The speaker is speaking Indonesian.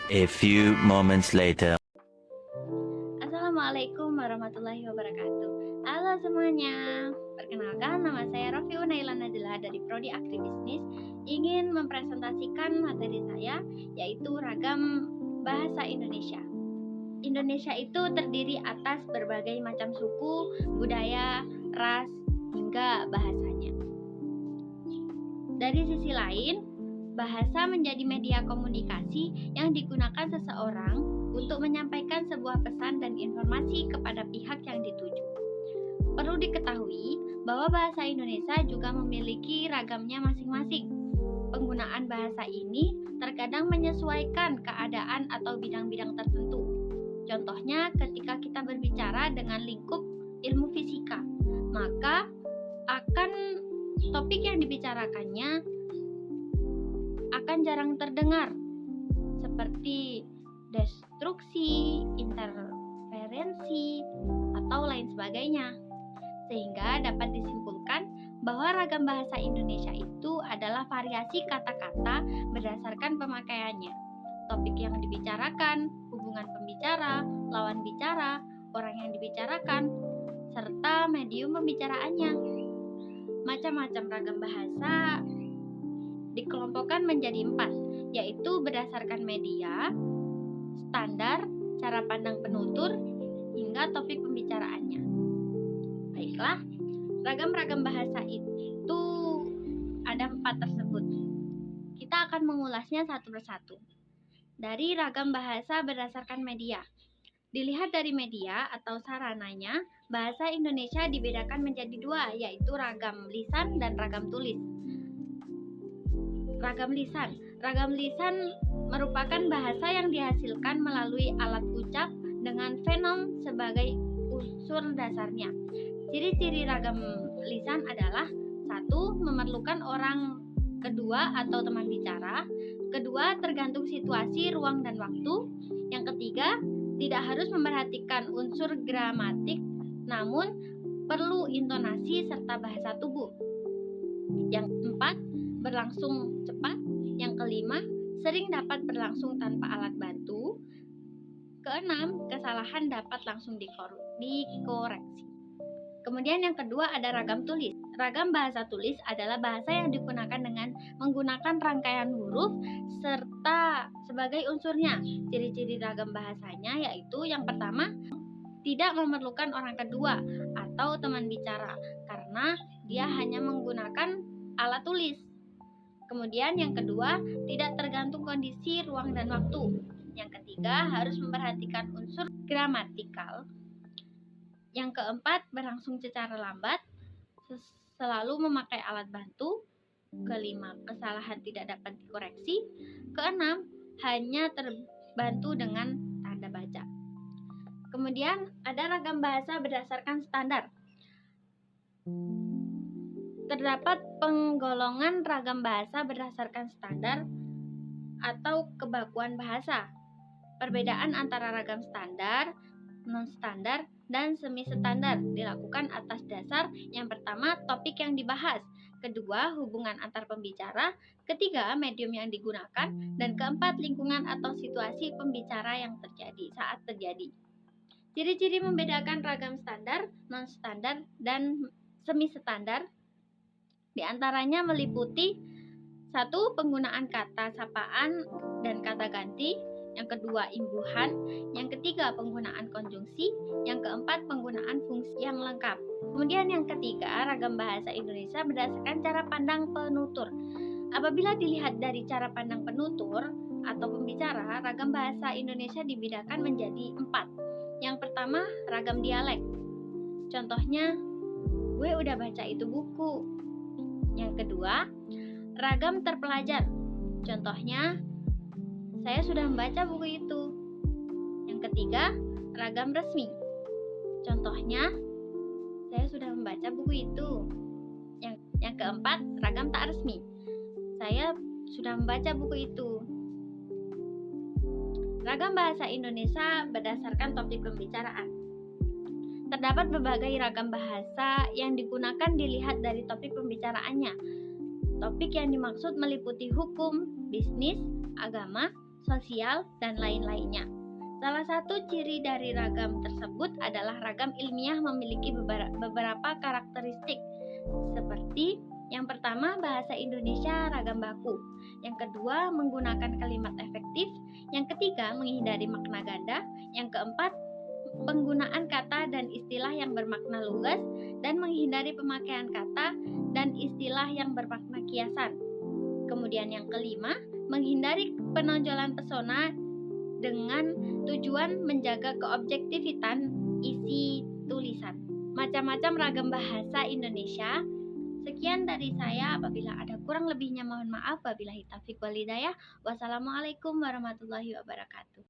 A few moments later. Assalamualaikum warahmatullahi wabarakatuh. Halo semuanya, perkenalkan nama saya Rofiu Naila Najla dari Prodi Agribisnis. Ingin mempresentasikan materi saya, yaitu ragam bahasa Indonesia. Indonesia itu terdiri atas berbagai macam suku, budaya, ras, hingga bahasanya. Dari sisi lain, bahasa menjadi media komunikasi yang digunakan seseorang untuk menyampaikan sebuah pesan dan informasi kepada pihak yang dituju. Perlu diketahui bahwa bahasa Indonesia juga memiliki ragamnya masing-masing. Penggunaan bahasa ini terkadang menyesuaikan keadaan atau bidang-bidang tertentu. Contohnya ketika kita berbicara dengan lingkup ilmu fisika, maka akan topik yang dibicarakannya akan jarang terdengar, seperti destruksi, interferensi, atau lain sebagainya. Sehingga dapat disimpulkan bahwa ragam bahasa Indonesia itu adalah variasi kata-kata berdasarkan pemakaiannya, topik yang dibicarakan, hubungan pembicara, lawan bicara, orang yang dibicarakan, serta medium pembicaraannya. Macam-macam ragam bahasa dikelompokkan menjadi 4, yaitu berdasarkan media, standar, cara pandang penutur, hingga topik pembicaraannya. Baiklah, ragam-ragam bahasa itu ada 4 tersebut. Kita akan mengulasnya satu persatu. Dari ragam bahasa berdasarkan media. Dilihat dari media atau sarananya, bahasa Indonesia dibedakan menjadi 2, yaitu ragam lisan dan ragam tulis. Ragam lisan merupakan bahasa yang dihasilkan melalui alat ucap dengan fenom sebagai unsur dasarnya. Ciri-ciri ragam lisan adalah: 1. Memerlukan orang kedua atau teman bicara. 2. Tergantung situasi, ruang, dan waktu. Yang ketiga, tidak harus memperhatikan unsur gramatik, namun perlu intonasi serta bahasa tubuh. Yang 4. Berlangsung cepat. Yang kelima, sering dapat berlangsung tanpa alat bantu. Keenam, kesalahan dapat langsung dikoreksi. Kemudian yang kedua ada ragam tulis. Ragam bahasa tulis adalah bahasa yang digunakan dengan menggunakan rangkaian huruf serta sebagai unsurnya. Ciri-ciri ragam bahasanya yaitu: yang pertama, tidak memerlukan orang kedua atau teman bicara karena dia hanya menggunakan alat tulis. Kemudian yang kedua, tidak tergantung kondisi, ruang, dan waktu. Yang ketiga, harus memperhatikan unsur gramatikal. Yang keempat, berlangsung secara lambat, selalu memakai alat bantu. Kelima, kesalahan tidak dapat dikoreksi. Keenam, hanya terbantu dengan tanda baca. Kemudian ada ragam bahasa berdasarkan standar. Terdapat penggolongan ragam bahasa berdasarkan standar atau kebakuan bahasa. Perbedaan antara ragam standar, non-standar, dan semi-standar dilakukan atas dasar: yang pertama, topik yang dibahas, kedua, hubungan antar pembicara, ketiga, medium yang digunakan, dan keempat, lingkungan atau situasi pembicara yang terjadi saat terjadi. Ciri-ciri membedakan ragam standar, non-standar, dan semi-standar di antaranya meliputi: 1. Penggunaan kata sapaan dan kata ganti. Yang kedua, imbuhan. Yang ketiga, penggunaan konjungsi. Yang keempat, penggunaan fungsi yang lengkap. Kemudian yang ketiga, ragam bahasa Indonesia berdasarkan cara pandang penutur. Apabila dilihat dari cara pandang penutur atau pembicara, ragam bahasa Indonesia dibedakan menjadi 4. Yang pertama, ragam dialek. Contohnya, gue udah baca itu buku. Yang kedua, ragam terpelajar. Contohnya, saya sudah membaca buku itu. Yang ketiga, ragam resmi. Contohnya, saya sudah membaca buku itu. Yang keempat, ragam tak resmi. Saya sudah membaca buku itu. Ragam bahasa Indonesia berdasarkan topik pembicaraan. Terdapat berbagai ragam bahasa yang digunakan dilihat dari topik pembicaraannya. Topik yang dimaksud meliputi hukum, bisnis, agama, sosial, dan lain-lainnya. Salah satu ciri dari ragam tersebut adalah ragam ilmiah memiliki beberapa karakteristik seperti yang pertama, bahasa Indonesia ragam baku. Yang kedua, menggunakan kalimat efektif. Yang ketiga, menghindari makna ganda. Yang keempat, penggunaan kata dan istilah yang bermakna lugas dan menghindari pemakaian kata dan istilah yang bermakna kiasan. Kemudian yang kelima, menghindari penonjolan pesona dengan tujuan menjaga keobjektifan isi tulisan. Macam-macam ragam bahasa Indonesia. Sekian dari saya, apabila ada kurang lebihnya mohon maaf. Wabillahi taufiq wal hidayah. Wassalamualaikum warahmatullahi wabarakatuh.